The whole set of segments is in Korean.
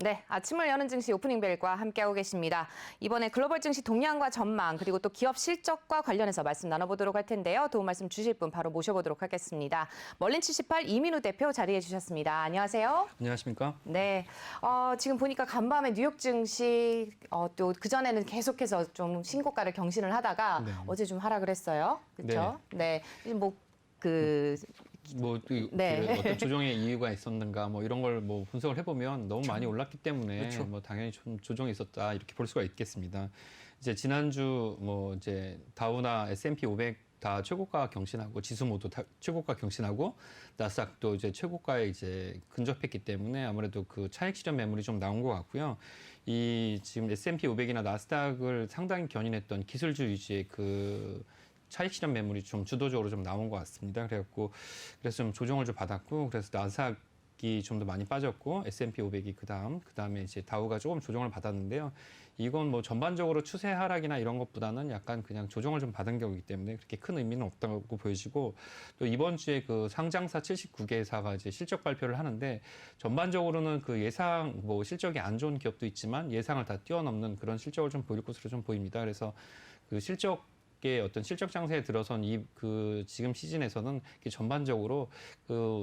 네, 아침을 여는 증시 오프닝 벨과 함께하고 계십니다. 이번에 글로벌 증시 동향과 전망 그리고 또 기업 실적과 관련해서 말씀 나눠보도록 할 텐데요. 도움 말씀 주실 분 바로 모셔보도록 하겠습니다. 멀린78 이민우 대표 자리해 주셨습니다. 안녕하세요. 안녕하십니까? 네, 지금 보니까 간밤에 뉴욕 증시 또 그전에는 계속해서 좀 신고가를 경신을 하다가 네. 어제 좀 하락을 했어요. 그렇죠? 네, 네. 어떤 조정의 이유가 있었는가 뭐 이런 걸 뭐 분석을 해보면 너무 많이 올랐기 때문에 그렇죠. 뭐 당연히 좀 조정이 있었다 이렇게 볼 수가 있겠습니다. 이제 지난주 뭐 이제 다우나 S&P 500 다 최고가 경신하고 지수 모두 다 최고가 경신하고 나스닥도 이제 최고가에 이제 근접했기 때문에 아무래도 그 차익 실현 매물이 좀 나온 것 같고요. 이 지금 S&P 500이나 나스닥을 상당히 견인했던 기술주 위주의 그 차익 실현 매물이 좀 주도적으로 좀 나온 것 같습니다. 그래서 좀 조정을 좀 받았고, 그래서 나스닥이 좀 더 많이 빠졌고, S&P 500이 그다음에 이제 다우가 조금 조정을 받았는데요. 이건 뭐 전반적으로 추세 하락이나 이런 것보다는 약간 그냥 조정을 좀 받은 격이기 때문에 그렇게 큰 의미는 없다고 보여지고, 또 이번 주에 그 상장사 79개사가 이제 실적 발표를 하는데, 전반적으로는 그 예상, 뭐 실적이 안 좋은 기업도 있지만 예상을 다 뛰어넘는 그런 실적을 좀 보일 것으로 좀 보입니다. 그래서 그 어떤 실적 장세에 들어선 지금 시즌에서는 전반적으로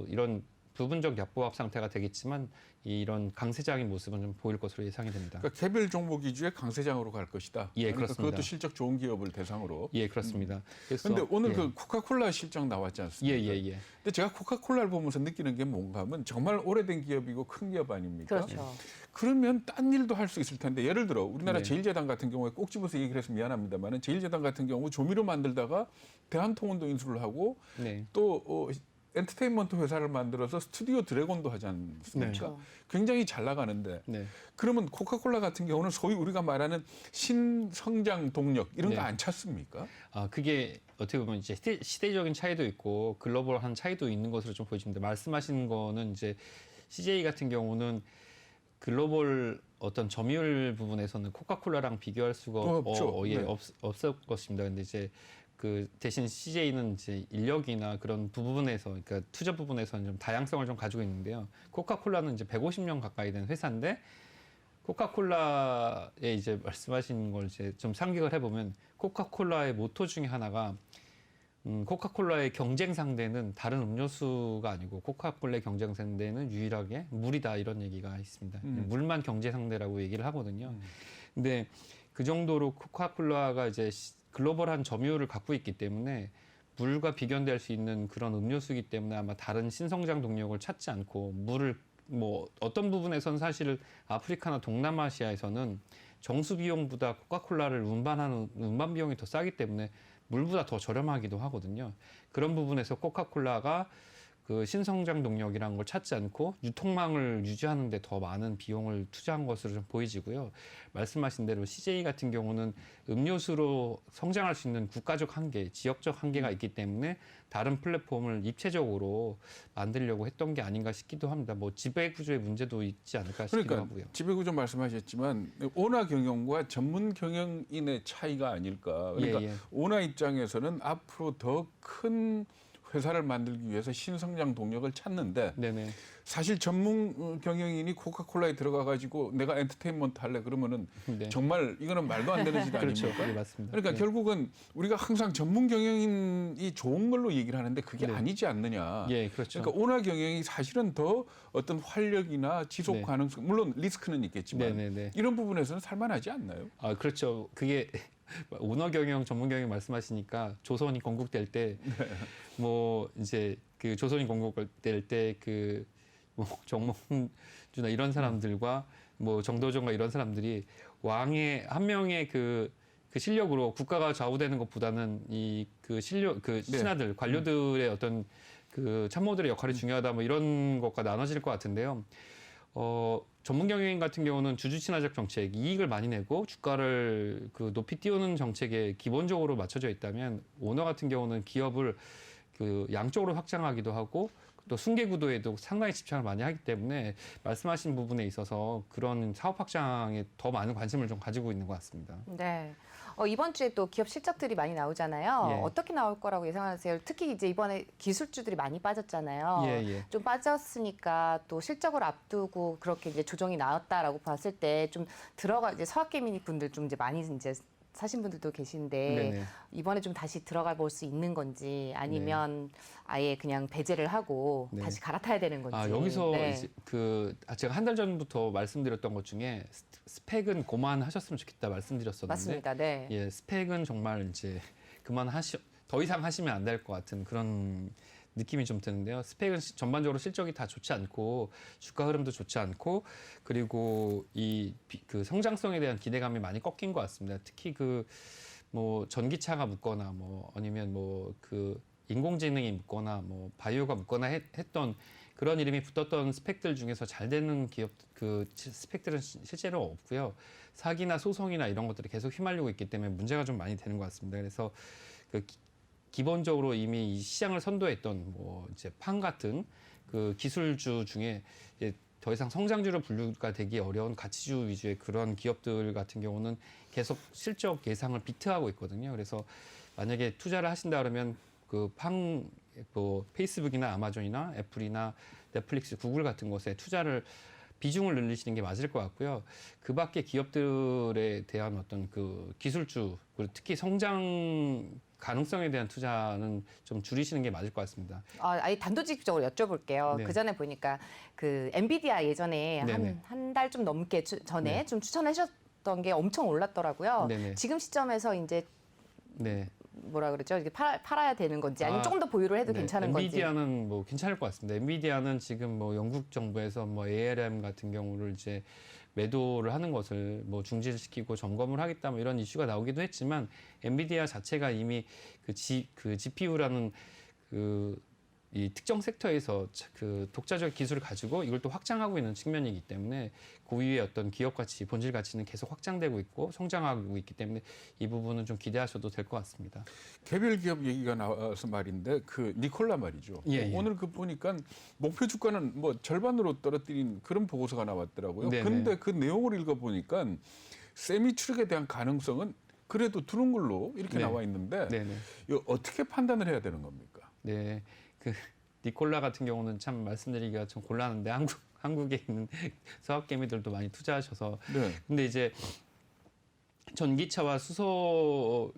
이런 부분적 약보합 상태가 되겠지만 이런 강세장의 모습은 좀 보일 것으로 예상이 됩니다. 그러니까 개별 종목 위주의 강세장으로 갈 것이다. 예, 그러니까 그렇습니다. 그것도 실적 좋은 기업을 대상으로. 예, 그렇습니다. 그런데 오늘 예. 그 코카콜라 실적 나왔지 않습니까? 예. 근데 제가 코카콜라를 보면서 느끼는 게 뭔가 하면 정말 오래된 기업이고 큰 기업 아닙니까? 그렇죠. 그러면 딴 일도 할 수 있을 텐데 예를 들어 우리나라 네. 제일제당 같은 경우에 꼭 집어서 얘기를 해서 미안합니다만 제일제당 같은 경우 조미료 만들다가 대한통운도 인수를 하고 네. 또 엔터테인먼트 회사를 만들어서 스튜디오 드래곤도 하지 않습니까? 네. 그렇죠. 굉장히 잘 나가는데 네. 그러면 코카콜라 같은 경우는 소위 우리가 말하는 신성장 동력 이런 네. 거 안 찾습니까? 그게 어떻게 보면 이제 시대적인 차이도 있고 글로벌한 차이도 있는 것으로 좀 보여집니다. 말씀하신 거는 이제 CJ 같은 경우는 글로벌 어떤 점유율 부분에서는 코카콜라랑 비교할 수가 없죠. 네. 없을 것입니다. 근데 이제 그 대신 CJ는 이제 인력이나 그런 부분에서, 그러니까 투자 부분에서는 좀 다양성을 좀 가지고 있는데요. 코카콜라는 이제 150년 가까이 된 회사인데, 코카콜라에 이제 말씀하신 걸 이제 좀 상기를 해보면, 코카콜라의 모토 중에 하나가, 코카콜라의 경쟁 상대는 다른 음료수가 아니고, 코카콜라의 경쟁 상대는 유일하게 물이다, 이런 얘기가 있습니다. 물만 경쟁 상대라고 얘기를 하거든요. 근데 그 정도로 코카콜라가 이제 글로벌한 점유율을 갖고 있기 때문에 물과 비견될 수 있는 그런 음료수이기 때문에 아마 다른 신성장 동력을 찾지 않고 물을 뭐 어떤 부분에서는 사실 아프리카나 동남아시아에서는 정수 비용보다 코카콜라를 운반 비용이 더 싸기 때문에 물보다 더 저렴하기도 하거든요. 그런 부분에서 코카콜라가 그 신성장 동력이라는 걸 찾지 않고 유통망을 유지하는 데 더 많은 비용을 투자한 것으로 좀 보이지고요. 말씀하신 대로 CJ 같은 경우는 음료수로 성장할 수 있는 국가적 한계, 지역적 한계가 있기 때문에 다른 플랫폼을 입체적으로 만들려고 했던 게 아닌가 싶기도 합니다. 뭐 지배구조의 문제도 있지 않을까 싶기도 그러니까 하고요. 지배구조 말씀하셨지만 오나 경영과 전문 경영인의 차이가 아닐까. 그러니까 예. 오나 입장에서는 앞으로 더 큰 회사를 만들기 위해서 신성장 동력을 찾는데 네네. 사실 전문 경영인이 코카콜라에 들어가 가지고 내가 엔터테인먼트 할래 그러면은 네. 정말 이거는 말도 안 되는 짓 그렇죠. 아닙니까? 네, 맞습니다. 그러니까 네. 결국은 우리가 항상 전문 경영인이 좋은 걸로 얘기를 하는데 그게 네. 아니지 않느냐. 예, 그렇죠. 그러니까 오나 경영이 사실은 더 어떤 활력이나 지속 네. 가능성, 물론 리스크는 있겠지만 네네네. 이런 부분에서는 살만하지 않나요? 그렇죠. 그게 오너 경영, 전문 경영 말씀하시니까 조선이 건국될 때, 뭐 이제 그 조선이 건국될 때 그 뭐 정몽주나 이런 사람들과 뭐 정도전과 이런 사람들이 왕의 한 명의 그 실력으로 국가가 좌우되는 것보다는 그 신하들, 관료들의 어떤 그 참모들의 역할이 중요하다 뭐 이런 것과 나눠질 것 같은데요. 전문 경영인 같은 경우는 주주 친화적 정책, 이익을 많이 내고 주가를 그 높이 띄우는 정책에 기본적으로 맞춰져 있다면 오너 같은 경우는 기업을 그 양쪽으로 확장하기도 하고 또 승계 구도에도 상당히 집착을 많이 하기 때문에 말씀하신 부분에 있어서 그런 사업 확장에 더 많은 관심을 좀 가지고 있는 것 같습니다. 네. 이번 주에 또 기업 실적들이 많이 나오잖아요. 예. 어떻게 나올 거라고 예상하세요? 특히 이제 이번에 기술주들이 많이 빠졌잖아요. 예. 좀 빠졌으니까 또 실적을 앞두고 그렇게 이제 조정이 나왔다라고 봤을 때 좀 이제 서학개미 분들 좀 이제 많이 이제 사신 분들도 계신데 네네. 이번에 좀 다시 들어가 볼 수 있는 건지 아니면 아예 그냥 배제를 하고 네. 다시 갈아타야 되는 건지. 여기서 네. 이제 제가 한 달 전부터 말씀드렸던 것 중에 스펙은 그만하셨으면 좋겠다 말씀드렸었는데 맞습니다. 네. 예, 스펙은 정말 이제 더 이상 하시면 안 될 것 같은 그런 느낌이 좀 드는데요. 스펙은 전반적으로 실적이 다 좋지 않고 주가 흐름도 좋지 않고 그리고 그 성장성에 대한 기대감이 많이 꺾인 것 같습니다. 특히 뭐 전기차가 묻거나 뭐 아니면 뭐 그 인공지능이 묻거나 뭐 바이오가 묻거나 했던 그런 이름이 붙었던 스펙들 중에서 잘 되는 기업 그 스펙들은 실제로 없고요. 사기나 소송이나 이런 것들이 계속 휘말리고 있기 때문에 문제가 좀 많이 되는 것 같습니다. 그래서 기본적으로 이미 이 시장을 선도했던 뭐 이제 판 같은 그 기술주 중에 이제 더 이상 성장주로 분류가 되기 어려운 가치주 위주의 그런 기업들 같은 경우는 계속 실적 예상을 비트하고 있거든요. 그래서 만약에 투자를 하신다 그러면 뭐 페이스북이나 아마존이나 애플이나 넷플릭스, 구글 같은 곳에 비중을 늘리시는 게 맞을 것 같고요. 그 밖에 기업들에 대한 어떤 그 기술주, 그리고 특히 성장 가능성에 대한 투자는 좀 줄이시는 게 맞을 것 같습니다. 아예 단도직입적으로 여쭤볼게요. 네. 그 전에 보니까 그 엔비디아 예전에 네네. 한 달 좀 넘게 전에 네. 좀 추천하셨던 게 엄청 올랐더라고요. 네네. 지금 시점에서 이제 네. 뭐라 그러죠? 이게 팔아야 되는 건지 아니면 아, 조금 더 보유를 해도 네. 괜찮은 건지. 엔비디아는 뭐 괜찮을 것 같습니다. 엔비디아는 지금 뭐 영국 정부에서 뭐 ARM 같은 경우를 이제 매도를 하는 것을 뭐 중지시키고 점검을 하겠다 뭐 이런 이슈가 나오기도 했지만 엔비디아 자체가 이미 그 GPU라는 이 특정 섹터에서 그 독자적 기술을 가지고 이걸 또 확장하고 있는 측면이기 때문에 고유의 어떤 기업 가치, 본질 가치는 계속 확장되고 있고 성장하고 있기 때문에 이 부분은 좀 기대하셔도 될 것 같습니다. 개별 기업 얘기가 나와서 말인데 그 니콜라 말이죠. 예. 오늘 그 보니까 목표 주가는 뭐 절반으로 떨어뜨린 그런 보고서가 나왔더라고요. 네네. 근데 그 내용을 읽어 보니까 세미 추락에 대한 가능성은 그래도 두는 걸로 이렇게 네. 나와 있는데 네네. 이거 어떻게 판단을 해야 되는 겁니까? 네, 니콜라 같은 경우는 참 말씀드리기가 좀 곤란한데 한국에 있는 서학개미들도 많이 투자하셔서 네. 근데 이제 전기차와 수소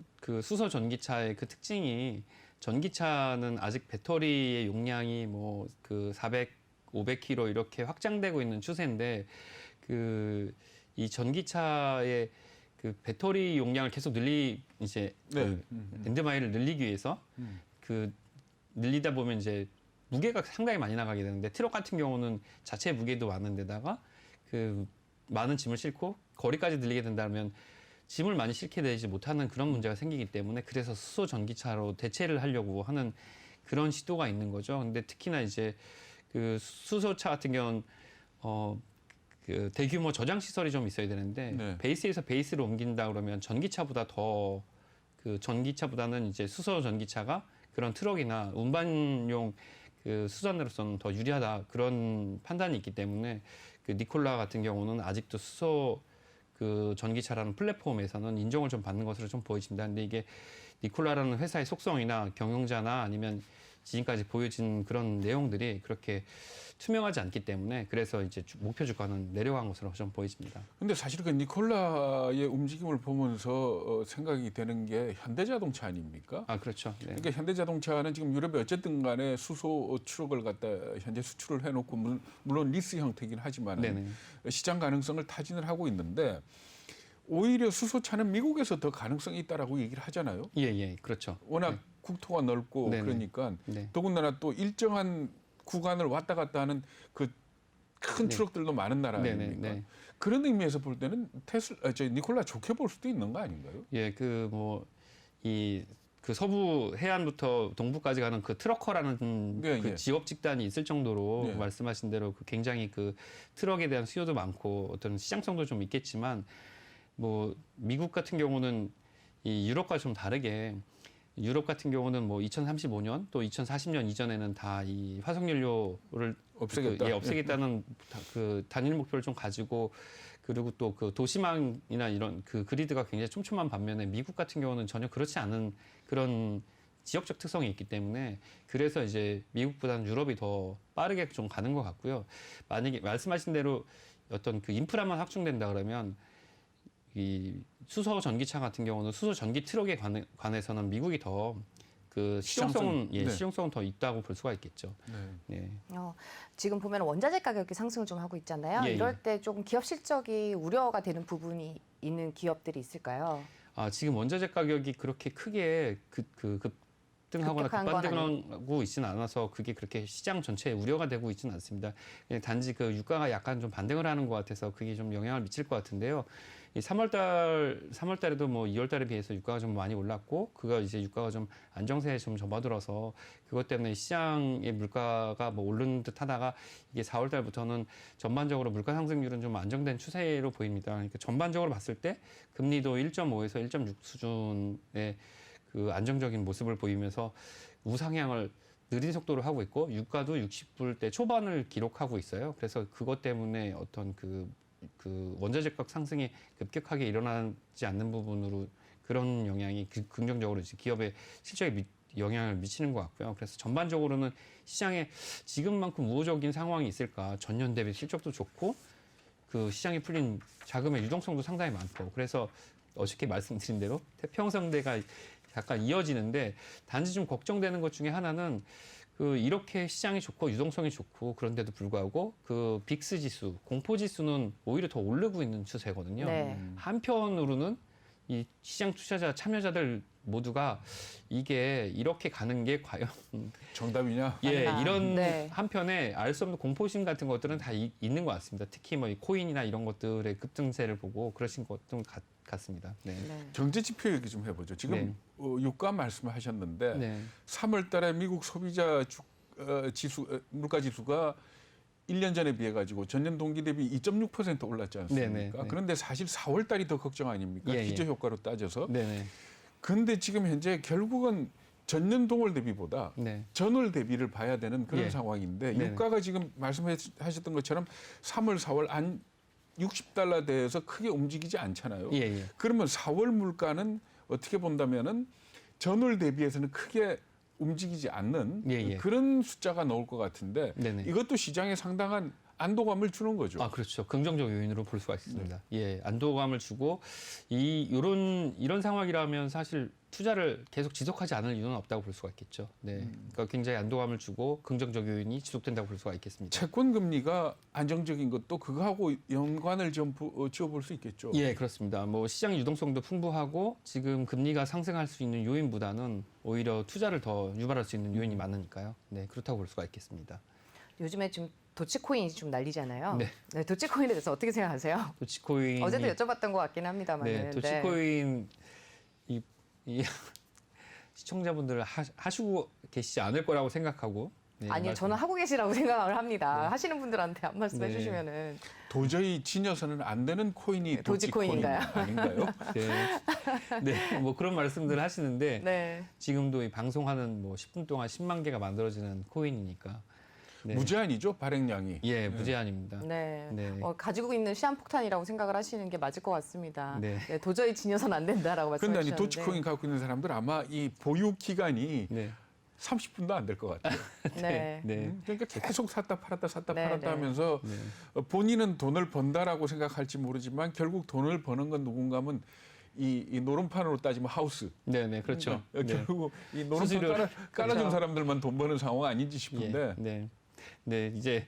전기차의 그 특징이 전기차는 아직 배터리의 용량이 뭐 그 400, 500kg 이렇게 확장되고 있는 추세인데 이 전기차의 그 배터리 용량을 계속 이제 네. 엔드마일을 늘리기 위해서 늘리다 보면 이제 무게가 상당히 많이 나가게 되는데 트럭 같은 경우는 자체 무게도 많은데다가 그 많은 짐을 싣고 거리까지 늘리게 된다면 짐을 많이 싣게 되지 못하는 그런 문제가 생기기 때문에 그래서 수소 전기차로 대체를 하려고 하는 그런 시도가 있는 거죠. 근데 특히나 이제 그 수소차 같은 경우는 그 대규모 저장 시설이 좀 있어야 되는데 네. 베이스에서 베이스로 옮긴다 그러면 전기차보다는 이제 수소 전기차가 그런 트럭이나 운반용 그 수단으로서는 더 유리하다 그런 판단이 있기 때문에 그 니콜라 같은 경우는 아직도 수소 그 전기차라는 플랫폼에서는 인정을 좀 받는 것으로 좀 보여집니다. 근데 이게 니콜라라는 회사의 속성이나 경영자나 아니면 지금까지 보여진 그런 내용들이 그렇게 투명하지 않기 때문에 그래서 이제 목표 주가는 내려간 것으로 좀 보여집니다. 근데 사실 그 니콜라의 움직임을 보면서 생각이 되는 게 현대자동차 아닙니까? 아, 그렇죠. 네. 그러니까 현대자동차는 지금 유럽에 어쨌든 간에 수소 트럭을 갖다 현재 수출을 해놓고 물론 리스 형태이긴 하지만 네네. 시장 가능성을 타진을 하고 있는데 오히려 수소차는 미국에서 더 가능성이 있다라고 얘기를 하잖아요. 예, 그렇죠. 워낙 국토가 넓고 네네. 그러니까 네. 더군다나 또 일정한 구간을 왔다 갔다 하는 그 큰 네. 트럭들도 많은 나라 네네, 아닙니까? 네. 그런 의미에서 볼 때는 니콜라 좋게 볼 수도 있는 거 아닌가요? 예, 그 서부 해안부터 동부까지 가는 그 트럭커라는 네, 그 예. 직업 집단이 있을 정도로 네. 말씀하신 대로 굉장히 그 트럭에 대한 수요도 많고 어떤 시장성도 좀 있겠지만 뭐 미국 같은 경우는 이 유럽과 좀 다르게 유럽 같은 경우는 뭐 2035년 또 2040년 이전에는 다 이 화석연료를 없애겠다. 없애겠다는 그 단일 목표를 좀 가지고 그리고 또 그 도시망이나 이런 그 그리드가 굉장히 촘촘한 반면에 미국 같은 경우는 전혀 그렇지 않은 그런 지역적 특성이 있기 때문에 그래서 이제 미국보다는 유럽이 더 빠르게 좀 가는 것 같고요. 만약에 말씀하신 대로 어떤 그 인프라만 확충된다 그러면 이 수소 전기차 같은 경우는 수소 전기 트럭에 관해서는 미국이 더 그 실용성은 네. 실용성은 더 있다고 볼 수가 있겠죠. 네. 네. 지금 보면 원자재 가격이 상승을 좀 하고 있잖아요. 예, 예. 이럴 때 조금 기업 실적이 우려가 되는 부분이 있는 기업들이 있을까요? 지금 원자재 가격이 그렇게 크게 급등하거나 급격한 건 급반등하고 있지는 않아서 그게 그렇게 시장 전체에 우려가 되고 있지는 않습니다. 그냥 단지 그 유가가 약간 좀 반등을 하는 것 같아서 그게 좀 영향을 미칠 것 같은데요. 이 3월달에도 뭐 2월달에 비해서 유가가 좀 많이 올랐고, 그거 이제 유가가 좀 안정세에 좀 접어들어서 그것 때문에 시장의 물가가 뭐 오르는 듯하다가 이게 4월달부터는 전반적으로 물가 상승률은 좀 안정된 추세로 보입니다. 그러니까 전반적으로 봤을 때 금리도 1.5에서 1.6 수준의 그 안정적인 모습을 보이면서 우상향을 느린 속도로 하고 있고 유가도 60불대 초반을 기록하고 있어요. 그래서 그것 때문에 어떤 그 원자재 가격 상승이 급격하게 일어나지 않는 부분으로 그런 영향이 긍정적으로 이제 기업의 실적에 영향을 미치는 것 같고요. 그래서 전반적으로는 시장에 지금만큼 우호적인 상황이 있을까? 전년 대비 실적도 좋고 그 시장에 풀린 자금의 유동성도 상당히 많고 그래서 어저께 말씀드린 대로 태평성대가 약간 이어지는데 단지 좀 걱정되는 것 중에 하나는 이렇게 시장이 좋고 유동성이 좋고 그런데도 불구하고 그 빅스 지수, 공포 지수는 오히려 더 오르고 있는 추세거든요. 네. 한편으로는 이 시장 투자자 참여자들 모두가 이게 이렇게 가는 게 과연 정답이냐? 맞나. 이런 네. 한편에 알 수 없는 공포심 같은 것들은 다 있는 것 같습니다. 특히 뭐 이 코인이나 이런 것들의 급등세를 보고 그러신 것도 같습니다. 네. 네. 경제 지표 얘기 좀 해보죠. 지금 네. 유가 말씀하셨는데 네. 3월달에 미국 소비자 물가 지수가 1년 전에 비해 가지고 전년 동기 대비 2.6% 올랐지 않습니까? 네, 네, 네. 그런데 사실 4월달이 더 걱정 아닙니까? 예, 예. 기저 효과로 따져서. 네네. 그런데 지금 현재 결국은 전년 동월 대비보다 네. 전월 대비를 봐야 되는 그런 예. 상황인데 네네. 유가가 지금 말씀하셨던 것처럼 3월, 4월 안 60달러 대에서 크게 움직이지 않잖아요. 예, 예. 그러면 4월 물가는 어떻게 본다면은 전월 대비해서는 크게 움직이지 않는 예, 예. 그런 숫자가 나올 것 같은데 네네. 이것도 시장에 상당한 안도감을 주는 거죠. 그렇죠. 긍정적 요인으로 볼 수가 있습니다. 예, 안도감을 주고 이런 상황이라면 사실 투자를 계속 지속하지 않을 이유는 없다고 볼 수가 있겠죠. 네, 그러니까 굉장히 안도감을 주고 긍정적 요인이 지속된다고 볼 수가 있겠습니다. 채권 금리가 안정적인 것도 그거하고 연관을 좀 지어볼 수 있겠죠. 예, 그렇습니다. 뭐 시장 유동성도 풍부하고 지금 금리가 상승할 수 있는 요인보다는 오히려 투자를 더 유발할 수 있는 요인이 많으니까요. 네, 그렇다고 볼 수가 있겠습니다. 요즘에 지금 도치코인이 좀 난리잖아요. 네. 네, 도치코인에 대해서 어떻게 생각하세요? 도치코인 어제도 여쭤봤던 것 같긴 합니다만. 네, 도치코인 이 시청자분들 하시고 계시지 않을 거라고 생각하고. 네, 아니요, 저는 하고 계시라고 생각을 합니다. 네. 하시는 분들한테 한 말씀 네. 해주시면은. 도저히 지녀서는 안 되는 코인이 도치코인 도지코인인가요? 아닌가요? 네, 네, 뭐 그런 말씀들 하시는데 네. 지금도 이 방송하는 뭐 10분 동안 10만 개가 만들어지는 코인이니까. 네. 무제한이죠 발행량이. 예, 무제한입니다. 네. 네. 가지고 있는 시한폭탄이라고 생각을 하시는 게 맞을 것 같습니다. 네. 네, 도저히 지녀선 안 된다라고 그런데 말씀해 아니 주셨는데. 도치코인 갖고 있는 사람들 아마 이 보유 기간이 네, 30분도 안 될 것 같아요. 네. 네, 그러니까 계속 샀다 팔았다 네, 팔았다 네. 하면서 네. 본인은 돈을 번다라고 생각할지 모르지만 결국 돈을 버는 건 누군가면 이 노름판으로 따지면 하우스. 네, 네, 그렇죠. 네. 결국 이 노름판 수수료. 깔아준 그렇죠. 사람들만 돈 버는 상황 아닌지 싶은데. 예, 네, 네, 이제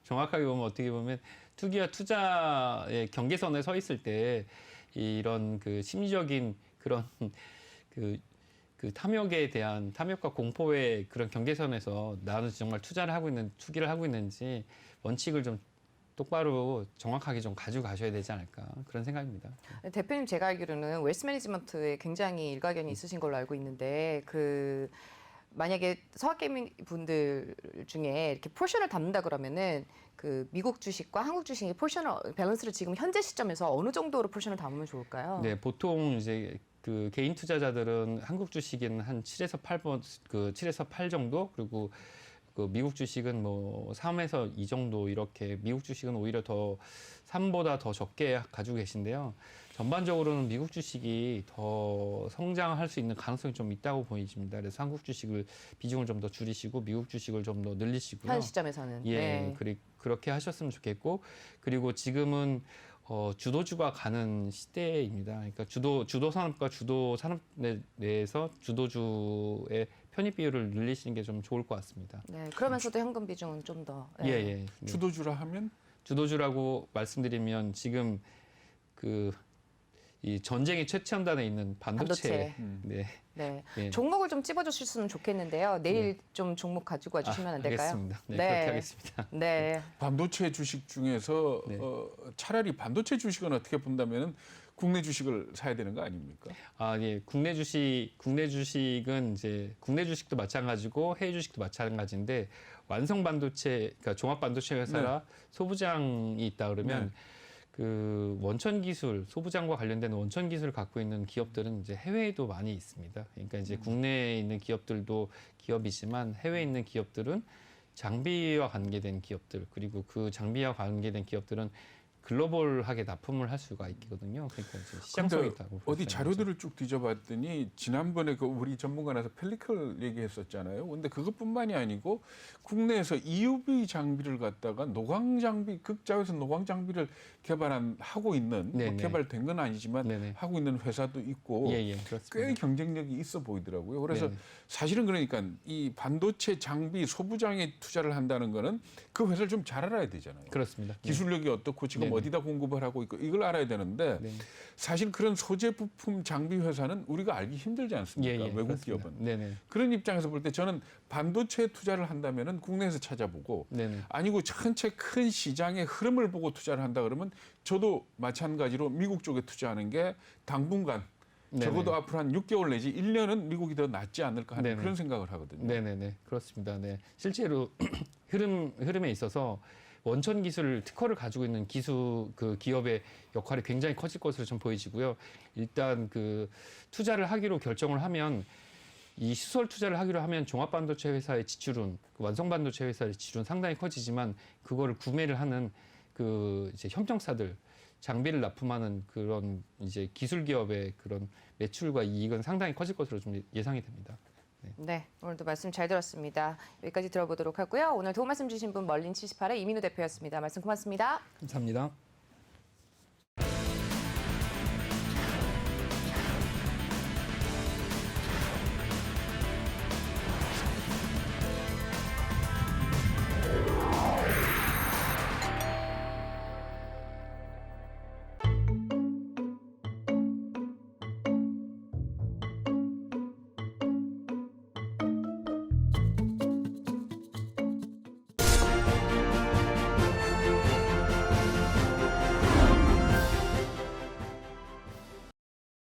정확하게 보면 어떻게 보면 투기와 투자의 경계선에 서 있을 때 이런 그 심리적인 그런 그 탐욕에 대한 탐욕과 공포의 그런 경계선에서 나는 정말 투기를 하고 있는지 원칙을 좀 똑바로 정확하게 좀 가지고 가셔야 되지 않을까 그런 생각입니다. 대표님 제가 알기로는 웨스트 매니지먼트에 굉장히 일가견이 있으신 걸로 알고 있는데 만약에 서학개미 분들 중에 이렇게 포션을 담는다 그러면은 그 미국 주식과 한국 주식의 포션을 밸런스를 지금 현재 시점에서 어느 정도로 포션을 담으면 좋을까요? 네, 보통 이제 그 개인 투자자들은 한국 주식은 한 7에서 8번, 7에서 8 정도, 그리고 그 미국 주식은 뭐 3에서 2 정도, 이렇게 미국 주식은 오히려 더 3보다 더 적게 가지고 계신데요. 전반적으로는 미국 주식이 더 성장할 수 있는 가능성이 좀 있다고 보여집니다. 그래서 한국 주식을 비중을 좀 더 줄이시고 미국 주식을 좀 더 늘리시고요. 현 시점에서는. 예, 네. 그렇게 하셨으면 좋겠고, 그리고 지금은 주도주가 가는 시대입니다. 그러니까 주도 산업과 주도 산업 내에서 주도주의 편입 비율을 늘리시는 게 좀 좋을 것 같습니다. 네. 그러면서도 현금 비중은 좀 더. 예, 예. 네. 주도주라 하면 주도주라고 말씀드리면 지금 이 전쟁의 최첨단에 있는 반도체. 네. 네. 예. 종목을 좀 찝어주셨으면 좋겠는데요. 내일 좀 종목 가지고 와주시면 안 될까요? 알겠습니다. 네, 네. 그렇게 하겠습니다. 네. 반도체 주식 중에서 네. 차라리 반도체 주식은 어떻게 본다면은 국내 주식을 사야 되는 거 아닙니까? 아, 예. 국내 주식은 이제 국내 주식도 마찬가지고 해외 주식도 마찬가지인데, 완성 반도체, 그러니까 종합 반도체 회사라 소부장이 있다 그러면 그 원천 기술, 소부장과 관련된 원천 기술을 갖고 있는 기업들은 이제 해외에도 많이 있습니다. 그러니까 이제 국내에 있는 기업들도 기업이지만 해외에 있는 기업들은 장비와 관계된 기업들, 그리고 그 장비와 관계된 기업들은 글로벌하게 납품을 할 수가 있거든요. 그러니까 이제 시장성이 근데 있다고. 어디 자료들을 쭉 뒤져봤더니 지난번에 그 우리 전문가 나서 펠리클 얘기했었잖아요. 근데 그것뿐만이 아니고 국내에서 EUV 장비를 갖다가 노광 장비, 극자에서 노광 장비를 하고 있는 뭐 네네. 개발된 건 아니지만 네네. 하고 있는 회사도 있고 예, 그렇습니다. 꽤 경쟁력이 있어 보이더라고요. 그래서 네네. 사실은 그러니까 이 반도체 장비 소부장에 투자를 한다는 거는 그 회사를 좀 잘 알아야 되잖아요. 그렇습니다. 기술력이 어떻고 지금 네네. 어디다 공급을 하고 있고 이걸 알아야 되는데 네. 사실 그런 소재 부품 장비 회사는 우리가 알기 힘들지 않습니까? 외국 그렇습니다. 기업은. 네네. 그런 입장에서 볼 때 저는 반도체에 투자를 한다면은 국내에서 찾아보고 네네. 아니고 전체 큰 시장의 흐름을 보고 투자를 한다 그러면 저도 마찬가지로 미국 쪽에 투자하는 게 당분간 네네. 적어도 앞으로 한 6개월 내지 1년은 미국이 더 낫지 않을까 하는 네네. 그런 생각을 하거든요. 네네네. 그렇습니다. 네. 실제로 흐름에 있어서 원천 기술 특허를 가지고 있는 그 기업의 역할이 굉장히 커질 것으로 좀 보여지고요. 일단 그 투자를 하기로 결정을 하면, 이 시설 투자를 하기로 하면 종합반도체 회사의 지출은, 완성 반도체 회사의 지출은 상당히 커지지만, 그거를 구매를 하는 그 이제 협력사들, 장비를 납품하는 그런 이제 기술 기업의 그런 매출과 이익은 상당히 커질 것으로 좀 예상이 됩니다. 네, 오늘도 말씀 잘 들었습니다. 여기까지 들어보도록 하고요. 오늘 도움 말씀 주신 분 멀린 78의 이민우 대표였습니다. 말씀 고맙습니다. 감사합니다.